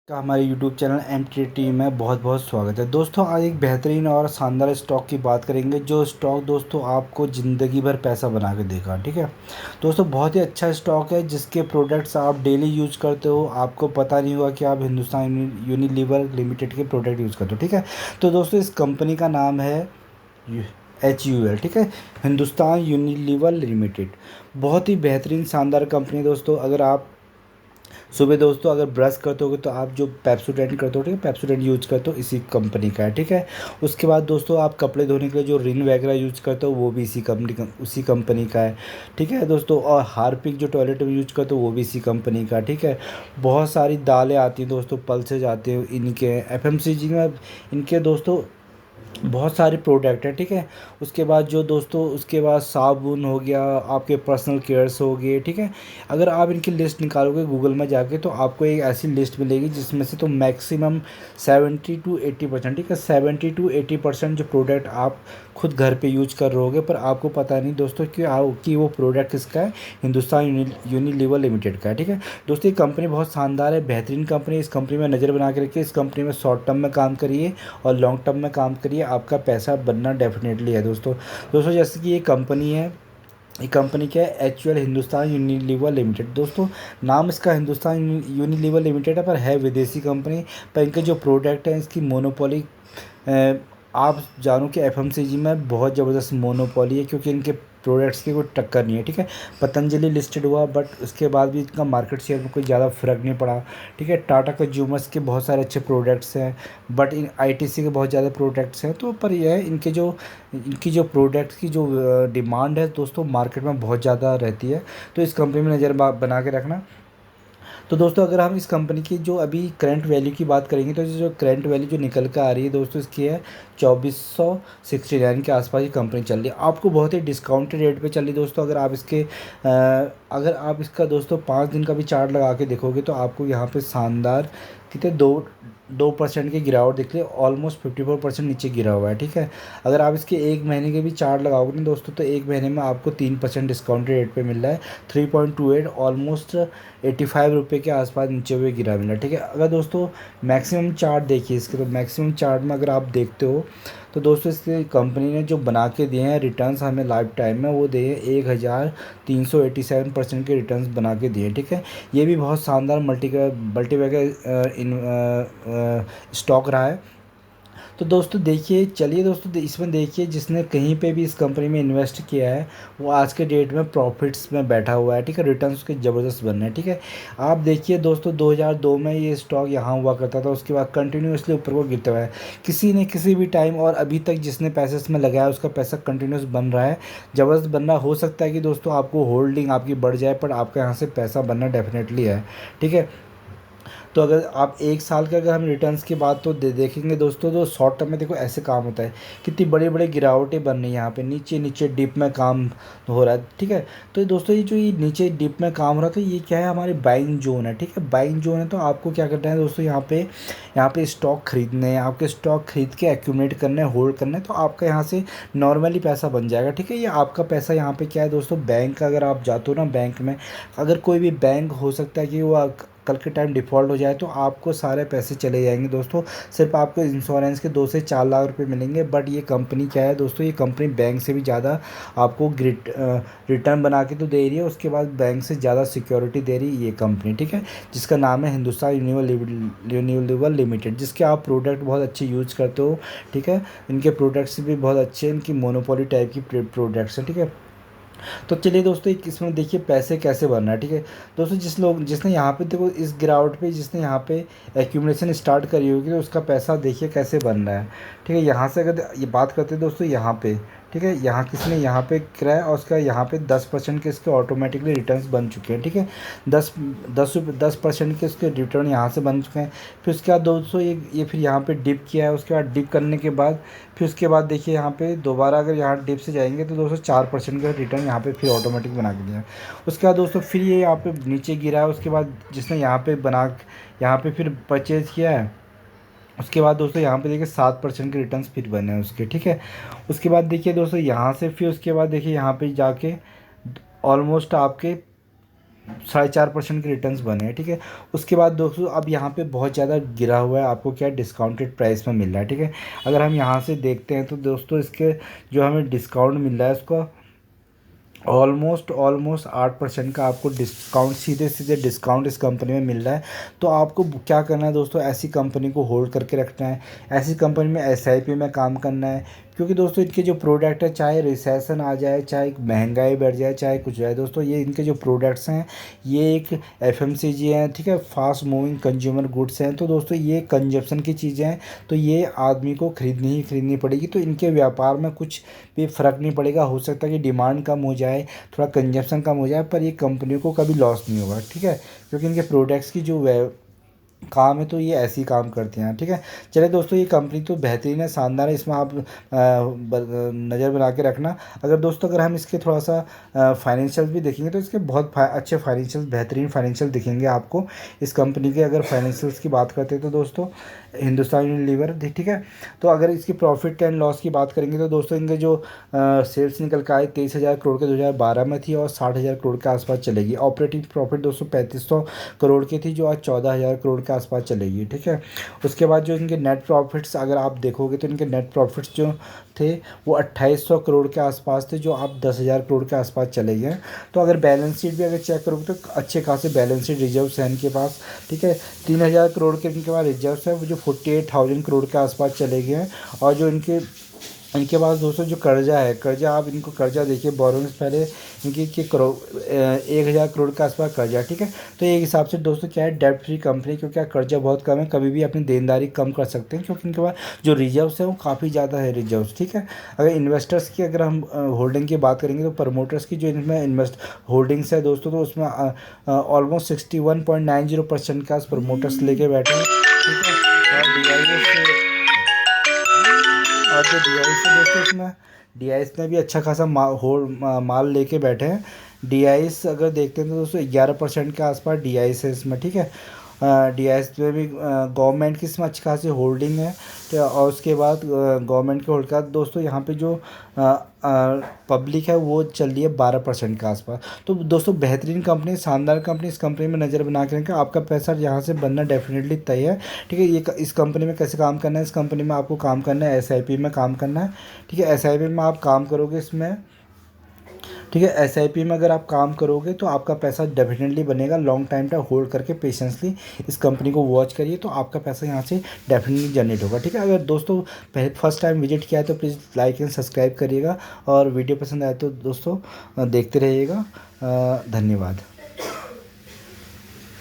का हमारे YouTube channel M में बहुत बहुत स्वागत है। दोस्तों आज एक बेहतरीन और शानदार स्टॉक की बात करेंगे, जो स्टॉक दोस्तों आपको ज़िंदगी भर पैसा बना के देगा। ठीक है दोस्तों, बहुत ही अच्छा स्टॉक है जिसके प्रोडक्ट्स आप डेली यूज करते हो, आपको पता नहीं होगा कि आप हिंदुस्तान यूनिलीवर लिमिटेड के प्रोडक्ट यूज़ करते हो। ठीक है, तो दोस्तों इस कंपनी का नाम है HUL। ठीक है, हिंदुस्तान यूनिलीवर लिमिटेड। बहुत ही बेहतरीन शानदार कंपनी है दोस्तों। अगर आप सुबह दोस्तों अगर ब्रश करते होगे तो आप जो पेप्सोडेंट करते हो, ठीक है, पेप्सोडेंट यूज करते हो, इसी कंपनी का है। ठीक है, उसके बाद दोस्तों आप कपड़े धोने के लिए जो रिन वगैरह यूज करते हो वो भी उसी कंपनी का है। ठीक है दोस्तों, और हार्पिक जो टॉयलेट में यूज करते हो वो भी इसी कंपनी का। ठीक है, बहुत सारी दालें आती हैं दोस्तों, पल्सेज आते हैं इनके, FMCG में इनके दोस्तों बहुत सारे प्रोडक्ट हैं। ठीक है, उसके बाद जो दोस्तों उसके बाद साबुन हो गया, आपके पर्सनल केयर्स हो गए। ठीक है, अगर आप इनकी लिस्ट निकालोगे गूगल में जाके तो आपको एक ऐसी लिस्ट मिलेगी जिसमें से तो मैक्सिमम 70 to 80%, ठीक है, 70 to 80% जो प्रोडक्ट आप खुद घर पे यूज कर रहे होगे, पर आपको पता नहीं दोस्तों कि वो प्रोडक्ट किसका है, हिंदुस्तान यूनिलीवर लिमिटेड का है। ठीक है दोस्तों, ये कंपनी बहुत शानदार है, बेहतरीन कंपनी है। इस कंपनी में नज़र बना के रखिए, इस कंपनी में शॉर्ट टर्म में काम करिए और लॉन्ग टर्म में काम करिए, आपका पैसा बनना डेफिनेटली है दोस्तों। दोस्तों जैसे कि ये कंपनी है, ये कंपनी क्या है, HUL हिंदुस्तान यूनिलीवर लिमिटेड। दोस्तों नाम इसका हिंदुस्तान यूनिलीवर लिमिटेड है, पर है विदेशी कंपनी। पर इनके जो प्रोडक्ट हैं इसकी मोनोपोली, आप जानो कि FMCG में बहुत ज़बरदस्त मोनोपोली है, क्योंकि इनके प्रोडक्ट्स की कोई टक्कर नहीं है। ठीक है, पतंजलि लिस्टेड हुआ बट उसके बाद भी इनका मार्केट शेयर में कोई ज़्यादा फर्क नहीं पड़ा। ठीक है, टाटा कंज्यूमर्स के बहुत सारे अच्छे प्रोडक्ट्स हैं, बट इन ITC के बहुत ज़्यादा प्रोडक्ट्स हैं। तो पर यह है इनकी जो प्रोडक्ट्स की जो डिमांड है दोस्तों मार्केट में बहुत ज़्यादा रहती है। तो इस कंपनी में नज़र बना के रखना। तो दोस्तों अगर हम इस कंपनी की जो अभी करंट वैल्यू की बात करेंगे तो जो करंट वैल्यू जो निकल कर आ रही है दोस्तों इसकी है 2469 के आसपास ये कंपनी चल रही है। आपको बहुत ही डिस्काउंटेड रेट पे चल रही है दोस्तों। अगर आप इसका दोस्तों 5 दिन का भी चार्ट लगा के देखोगे तो आपको यहाँ पे शानदार कितने 2% की गिरावट दिख रही है, ऑलमोस्ट 54% नीचे गिरा हुआ है। ठीक है, अगर आप इसके 1 महीने के भी चार्ट लगाओगे ना दोस्तों तो 1 महीने में आपको 3% डिस्काउंटेड रेट पे मिल रहा है, 3.28, ऑलमोस्ट 85 रुपये के आसपास नीचे हुए गिरा मिला। ठीक है, अगर दोस्तों मैक्सिमम चार्ट देखिए इसके, तो मैक्सिमम चार्ट में अगर आप देखते हो तो दोस्तों इसकी कंपनी ने जो बना के दिए हैं रिटर्न्स हमें लाइफ टाइम में, वो दिए 1387% के रिटर्न्स बना के दिए। ठीक है, ये भी बहुत शानदार मल्टीबैगर स्टॉक रहा है। तो दोस्तों देखिए, चलिए दोस्तों इसमें देखिए, जिसने कहीं पे भी इस कंपनी में इन्वेस्ट किया है वो आज के डेट में प्रॉफिट्स में बैठा हुआ है। ठीक है, रिटर्न्स उसके ज़बरदस्त बन रहे हैं। ठीक है, आप देखिए दोस्तों 2002 में ये स्टॉक यहाँ हुआ करता था, उसके बाद कंटिन्यूसली ऊपर को गिरता हुआ है। किसी ने किसी भी टाइम, और अभी तक जिसने पैसे इसमें लगाया उसका पैसा कंटिन्यूस बन रहा है, ज़बरदस्त बन रहा। हो सकता है कि दोस्तों आपको होल्डिंग आपकी बढ़ जाए, पर आपका यहाँ से पैसा बनना डेफिनेटली है। ठीक है, तो अगर आप 1 साल के अगर हम रिटर्न्स की बात तो देखेंगे दोस्तों, तो शॉर्ट टर्म में देखो ऐसे काम होता है, कितनी बड़ी बड़ी गिरावटें बन रही हैं यहाँ पे, नीचे नीचे डिप में काम हो रहा है। ठीक है, तो दोस्तों ये जो ये नीचे डिप में काम हो रहा है तो ये क्या है, हमारे बाइंग जोन है। ठीक है, बाइंग जोन है, तो आपको क्या करना है दोस्तों, यहाँ पे स्टॉक खरीदने हैं, आपके स्टॉक खरीद के एक्यूमुलेट करना है, होल्ड करना है, तो आपका यहाँ से नॉर्मली पैसा बन जाएगा। ठीक है, ये आपका पैसा यहाँ पे क्या है दोस्तों, बैंक अगर आप जाते हो ना बैंक में, अगर कोई भी बैंक हो सकता है कि वो कल के टाइम डिफ़ॉल्ट हो जाए तो आपको सारे पैसे चले जाएंगे दोस्तों। सिर्फ आपको इंश्योरेंस के 2 से 4 लाख रुपए मिलेंगे, बट ये कंपनी क्या है दोस्तों, ये कंपनी बैंक से भी ज़्यादा आपको रिटर्न बना के तो दे रही है, उसके बाद बैंक से ज़्यादा सिक्योरिटी दे रही है ये कंपनी। ठीक है, जिसका नाम है हिंदुस्तान यूनिलीवर लिमिटेड, जिसके आप प्रोडक्ट बहुत अच्छे यूज़ करते हो। ठीक है, इनके प्रोडक्ट्स भी बहुत अच्छे हैं, इनकी मोनोपोली टाइप की प्रोडक्ट्स हैं। ठीक है, तो चलिए दोस्तों एक इसमें देखिए पैसे कैसे बन रहा है। ठीक है दोस्तों, जिसने यहाँ पे देखो इस गिरावट पे जिसने यहाँ पे एक्यूमुलेशन स्टार्ट करी होगी तो उसका पैसा देखिए कैसे बन रहा है। ठीक है, यहाँ से अगर ये बात करते हैं दोस्तों यहाँ पे, ठीक है, यहाँ किसने यहाँ पे कराया और उसका यहाँ पे 10% के इसके ऑटोमेटिकली रिटर्न्स बन चुके हैं। ठीक है, 10% के इसके रिटर्न यहाँ से बन चुके हैं। फिर उसके बाद दोस्तों ये फिर यहाँ पे डिप किया है, उसके बाद डिप करने के बाद फिर उसके बाद देखिए यहाँ पे दोबारा अगर यहाँ डिप से जाएंगे तो दोस्तों 4% का रिटर्न यहाँ पे फिर ऑटोमेटिक बना के दिया है। उसके बाद दोस्तों फिर ये यहाँ पे नीचे गिरा है, उसके बाद जिसने यहाँ पे फिर परचेज़ किया है, उसके बाद दोस्तों यहाँ पे देखिए 7% के रिटर्न्स फिर बने हैं उसके। ठीक है, उसके बाद देखिए दोस्तों यहाँ से फिर उसके बाद देखिए यहाँ पे जाके ऑलमोस्ट आपके 4.5% के रिटर्न्स बने हैं, ठीक है। उसके बाद दोस्तों अब यहाँ पे बहुत ज़्यादा गिरा हुआ है, आपको क्या डिस्काउंटेड प्राइस में मिल रहा है, ठीक है। अगर हम यहाँ से देखते हैं तो दोस्तों इसके जो हमें डिस्काउंट मिल रहा है उसका ऑलमोस्ट ऑलमोस्ट 8% का आपको डिस्काउंट, सीधे सीधे डिस्काउंट इस कंपनी में मिल रहा है। तो आपको क्या करना है दोस्तों, ऐसी कंपनी को होल्ड करके रखना है, ऐसी कंपनी में एसआईपी में काम करना है। क्योंकि दोस्तों इनके जो प्रोडक्ट है, चाहे रिसेशन आ जाए, चाहे महंगाई बढ़ जाए, चाहे कुछ जाए दोस्तों, ये इनके जो प्रोडक्ट्स हैं ये एक एफएमसीजी हैं, ठीक है, फास्ट मूविंग कंज्यूमर गुड्स हैं। तो दोस्तों ये कंजप्शन की चीज़ें हैं, तो ये आदमी को खरीदनी ही खरीदनी पड़ेगी। तो इनके व्यापार में कुछ भी फ़र्क नहीं पड़ेगा। हो सकता है कि डिमांड कम हो जाए, थोड़ा कंजप्शन कम हो जाए, पर ये कंपनी को कभी लॉस नहीं होगा, ठीक है। क्योंकि इनके प्रोडक्ट्स की जो काम है तो ये ऐसे ही काम करते हैं, ठीक है। चलिए दोस्तों, ये कंपनी तो बेहतरीन है, शानदार है, इसमें आप नज़र बना के रखना। अगर दोस्तों अगर हम इसके थोड़ा सा फाइनेंशियल भी देखेंगे तो इसके बहुत अच्छे फाइनेंशियल, बेहतरीन फाइनेंशियल दिखेंगे आपको इस कंपनी के। अगर फाइनेंशियल्स की बात करते हैं तो दोस्तों हिंदुस्तान यूनिलीवर, ठीक है। तो अगर इसकी प्रॉफिट एंड लॉस की बात करेंगे तो दोस्तों इनके जो सेल्स निकल के आए 23,000 करोड़ के 2012 में थी और 60,000 करोड़ के आसपास चलेगी। ऑपरेटिंग प्रॉफिट दोस्तों 3500 करोड़ की थी, जो आज 14,000 करोड़ के आसपास चलेगी, ठीक है। उसके बाद जो इनके नेट प्रॉफिट्स अगर आप देखोगे तो इनके नेट प्रॉफिट्स जो थे वो 2800 करोड़ के आसपास थे, जो आप 10,000 करोड़ के आसपास चले गए। तो अगर बैलेंस शीट भी अगर चेक करोगे तो अच्छे खासे बैलेंस शीट रिजर्व्स हैं इनके पास, ठीक है। 3,000 करोड़ के इनके पास रिजर्व्स है, वो जो 48,000 करोड़ के आसपास चले गए हैं। और जो इनके पास दोस्तों जो कर्जा है, कर्जा आप इनको कर्जा देखिए, बोरोइंग्स पहले इनकी के करोड़ 1,000 करोड़ के आसपास कर्जा, ठीक है। तो एक हिसाब से दोस्तों क्या है, डेट फ्री कंपनी, क्योंकि कर्जा बहुत कम है, कभी भी अपनी देनदारी कम कर सकते हैं, क्योंकि इनके पास जो रिजर्व्स है वो काफ़ी ज़्यादा है रिजर्व्स, ठीक है। अगर इन्वेस्टर्स की अगर हम होल्डिंग की बात करेंगे तो प्रमोटर्स की जो इनमें इन्वेस्ट होल्डिंग्स है दोस्तों, तो उसमें ऑलमोस्ट 61.90% के आस प्रमोटर्स लेके बैठे हैं, ठीक है। और और जो डीआईएस है दोस्तों, इसमें डीआईएस में भी अच्छा खासा माल लेके बैठे हैं। डीआईएस अगर देखते हैं तो दोस्तों 11% के आसपास डीआईएस है इसमें, ठीक है। डीआईएस में भी गवर्नमेंट की इसमें अच्छी खासी होल्डिंग है, तो और उसके बाद गवर्नमेंट के होल्ड का दोस्तों यहाँ पे जो पब्लिक है वो चल रही है 12% के आसपास। तो दोस्तों बेहतरीन कंपनी, शानदार कंपनी, इस कंपनी में नज़र बना के रखें, आपका पैसा यहाँ से बनना डेफिनेटली तय है, ठीक है। ये इस कंपनी में कैसे काम करना है, इस कंपनी में आपको काम करना है एसआईपी में काम करना है, ठीक है। एसआईपी में आप काम करोगे इसमें, ठीक है। एसआईपी में अगर आप काम करोगे तो आपका पैसा डेफिनेटली बनेगा। लॉन्ग टाइम तक होल्ड करके पेशेंसली इस कंपनी को वॉच करिए, तो आपका पैसा यहाँ से डेफिनेटली जनरेट होगा, ठीक है। अगर दोस्तों पहले फर्स्ट टाइम विजिट किया है तो प्लीज़ लाइक एंड सब्सक्राइब करिएगा, और वीडियो पसंद आए तो दोस्तों देखते रहिएगा। धन्यवाद।